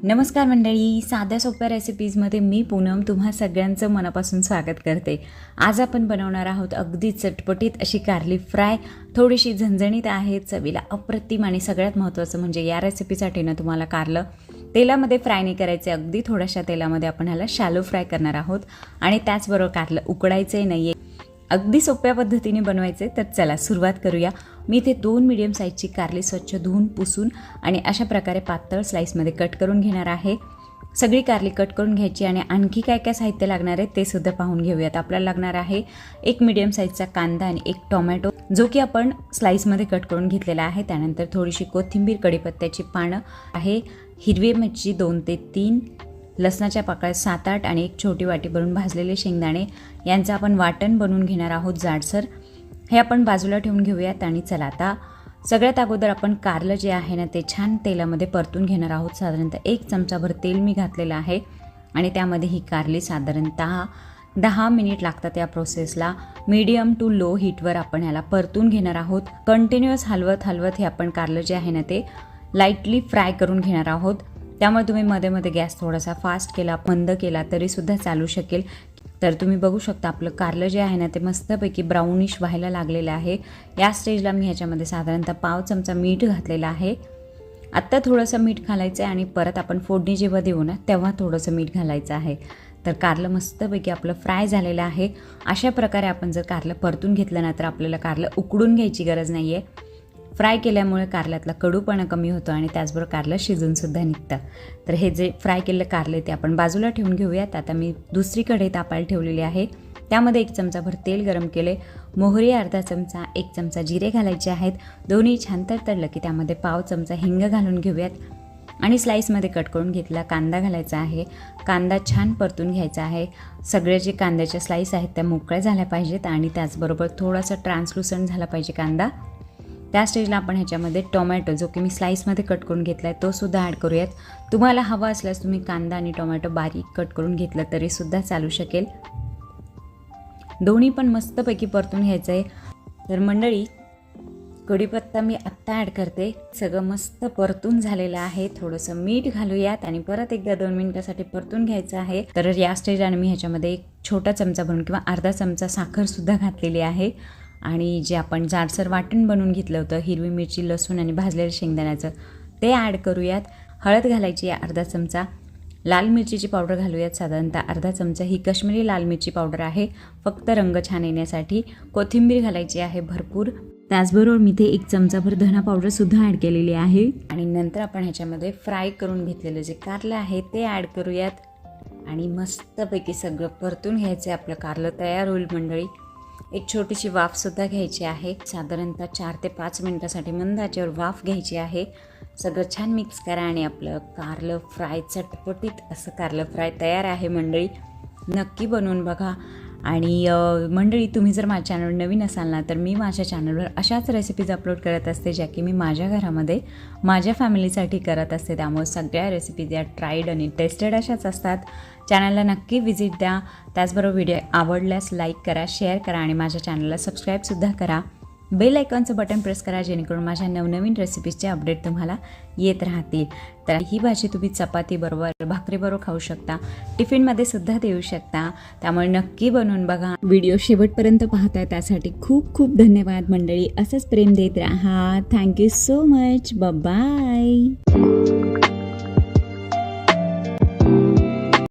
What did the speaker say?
नमस्कार मंडळी, साध्या सोप्या रेसिपीजमध्ये मी पूनम तुम्हा सगळ्यांचं मनापासून स्वागत करते। आज आपण बनवणार आहोत अगदी चटपटीत अशी कारली फ्राय। थोडीशी झणझणीत आहे, चवीला अप्रतिम आणि सगळ्यात महत्त्वाचं म्हणजे या रेसिपीसाठी ना तुम्हाला कारलं तेलामध्ये फ्राय नाही करायचे, अगदी थोड्याशा तेलामध्ये आपण ह्याला शॅलो फ्राय करणार आहोत आणि त्याचबरोबर कारलं उकडायचंही नाही आहे। अगदी सोप्या पद्धतीने बनवायचे, तर चला सुरुवात करूया। मी ते 2 मीडियम साईजची कारली स्वच्छ धुवून पुसून आणि अशा प्रकारे पातळ स्लाइसमध्ये कट करून घेणार आहे। सगळी कारली कट करून घ्यायची आणि आणखी काय काय साहित्य लागणार आहे ते सुद्धा पाहून घेऊयात। आपल्याला लागणार आहे एक मीडियम साईजचा कांदा आणि एक टोमॅटो जो की आपण स्लाइसमध्ये कट करून घेतलेला आहे। त्यानंतर थोडीशी कोथिंबीर, कढीपत्त्याची पानं आहे, हिरवी मिरची 2 ते 3, लसणाच्या पाकळ्या 7-8 आणि एक छोटी वाटी भरून भाजलेले शेंगदाणे यांचं आपण वाटण बनवून घेणार आहोत जाडसर। हे आपण बाजूला ठेवून घेऊयात आणि चला आता सगळ्यात अगोदर आपण कारलं जे आहे ना ते छान तेलामध्ये परतून घेणार आहोत। साधारणतः 1 चमचाभर तेल मी घातलेलं आहे आणि त्यामध्ये ही कारली साधारणतः 10 मिनिट लागतात या प्रोसेसला। मीडियम टू लो हीटवर आपण ह्याला परतून घेणार आहोत। कंटिन्युअस हलवत हे आपण कारलं जे आहे ना ते लाईटली फ्राय करून घेणार आहोत। त्यामुळे तुम्ही मध्ये मध्ये गॅस थोडासा फास्ट केला, मंद केला तरी सुद्धा चालू शकेल। तर तुम्ही बघू शकता आपलं कारलं जे आहे ना ते मस्तपैकी ब्राउनिश व्हायला लागलेलं आहे। या स्टेजला मी ह्याच्यामध्ये साधारणतः पाव चमचा मीठ घातलेलं आहे। आत्ता थोडंसं मीठ घालायचं आहे आणि परत आपण फोडणी जेव्हा देऊ ना तेव्हा थोडंसं मीठ घालायचं आहे। तर कारलं मस्तपैकी आपलं फ्राय झालेलं आहे। अशा प्रकारे आपण जर कारलं परतून घेतलं ना तर आपल्याला कारलं उकडून घ्यायची गरज नाही आहे। फ्राय केल्यामुळे कारल्यातला कडूपणा कमी होतो आणि त्याचबरोबर कारलं शिजून सुद्धा निघतं। तर हे जे फ्राय केलेलं कारले ते आपण बाजूला ठेवून घेऊयात। आता मी दुसरी कढई तापायला ठेवलेली आहे, त्यामध्ये 1 चमचाभर तेल गरम केले, मोहरी अर्धा चमचा, 1 चमचा जिरे घालायचे आहेत। दोन्ही छान तडतडलं की त्यामध्ये पाव चमचा हिंग घालून घेऊयात आणि स्लाइसमध्ये कट करून घेतला कांदा घालायचा आहे। कांदा छान परतून घ्यायचा आहे। सगळे जे कांद्याच्या स्लाइस आहेत त्या मोकळ्या झाल्या पाहिजेत आणि त्याचबरोबर थोडासा ट्रान्सलुसंट झाला पाहिजे कांदा। त्या स्टेजला आपण ह्याच्यामध्ये टोमॅटो जो की मी स्लाइसमध्ये कट करून घेतला आहे तो सुद्धा ॲड करूयात। तुम्हाला हवा असल्यास तुम्ही कांदा आणि टोमॅटो बारीक कट करून घेतलं तरी सुद्धा चालू शकेल। दोन्ही पण मस्तपैकी परतून घ्यायचं आहे। तर मंडळी कढीपत्ता मी आत्ता ॲड करते। सगळं मस्त परतून झालेलं आहे। थोडंसं मीठ घालूयात आणि परत एकदा 2 मिनिटासाठी परतून घ्यायचं आहे। तर या स्टेजला मी ह्याच्यामध्ये एक छोटा चमचा भरून किंवा अर्धा चमचा साखरसुद्धा घातलेली आहे आणि जे आपण जाडसर वाटण बनवून घेतलं होतं हिरवी मिरची, लसूण आणि भाजलेलं शेंगदाण्याचं ते ॲड करूयात। हळद घालायची आहे अर्धा चमचा, लाल मिरचीची पावडर घालूयात साधारणतः अर्धा चमचा, ही काश्मीरी लाल मिरची पावडर आहे फक्त रंग छान येण्यासाठी। कोथिंबीर घालायची आहे भरपूर, त्याचबरोबर मी ते 1 चमचाभर धना पावडरसुद्धा ॲड केलेली आहे आणि नंतर आपण ह्याच्यामध्ये फ्राय करून घेतलेलं जे कारलं आहे ते ॲड करूयात आणि मस्तपैकी सगळं परतून घ्यायचं आहे। आपलं कारलं तयार होईल मंडळी। एक छोटीशी वाफसुद्धा घ्यायची आहे, साधारणतः 4 ते 5 मिनिटासाठी मंद आचेवर वाफ घ्यायची आहे। सगळं छान मिक्स करा आणि आपलं कारलं फ्राय चटपटीत असं कारलं फ्राय तयार आहे मंडळी। नक्की बनवून बघा। आणि मंडळी तुम्ही जर माझ्या चॅनलवर नवीन असाल ना तर मी माझ्या चॅनलवर अशाच रेसिपीज अपलोड करत असते ज्या की मी माझ्या घरामध्ये माझ्या फॅमिलीसाठी करत असते। त्यामुळे सगळ्या रेसिपीज या ट्राईड आणि टेस्टेड अशाच असतात। चॅनलला नक्की व्हिजिट द्या। त्याचबरोबर व्हिडिओ आवडल्यास लाईक करा, शेअर करा आणि माझ्या चॅनलला सबस्क्राईबसुद्धा करा। बेल आयकॉनचं बटन प्रेस करा जेणेकरून माझ्या नवनवीन रेसिपीजचे अपडेट तुम्हाला येत राहतील। तर ही भाजी तुम्ही चपातीबरोबर, भाकरीबरोबर खाऊ शकता, टिफिनमध्ये सुद्धा देऊ शकता। त्यामुळे नक्की बनवून बघा। व्हिडिओ शेवटपर्यंत पाहताय त्यासाठी खूप खूप धन्यवाद मंडळी। असंच प्रेम देत राहा। Thank you so much. बाय।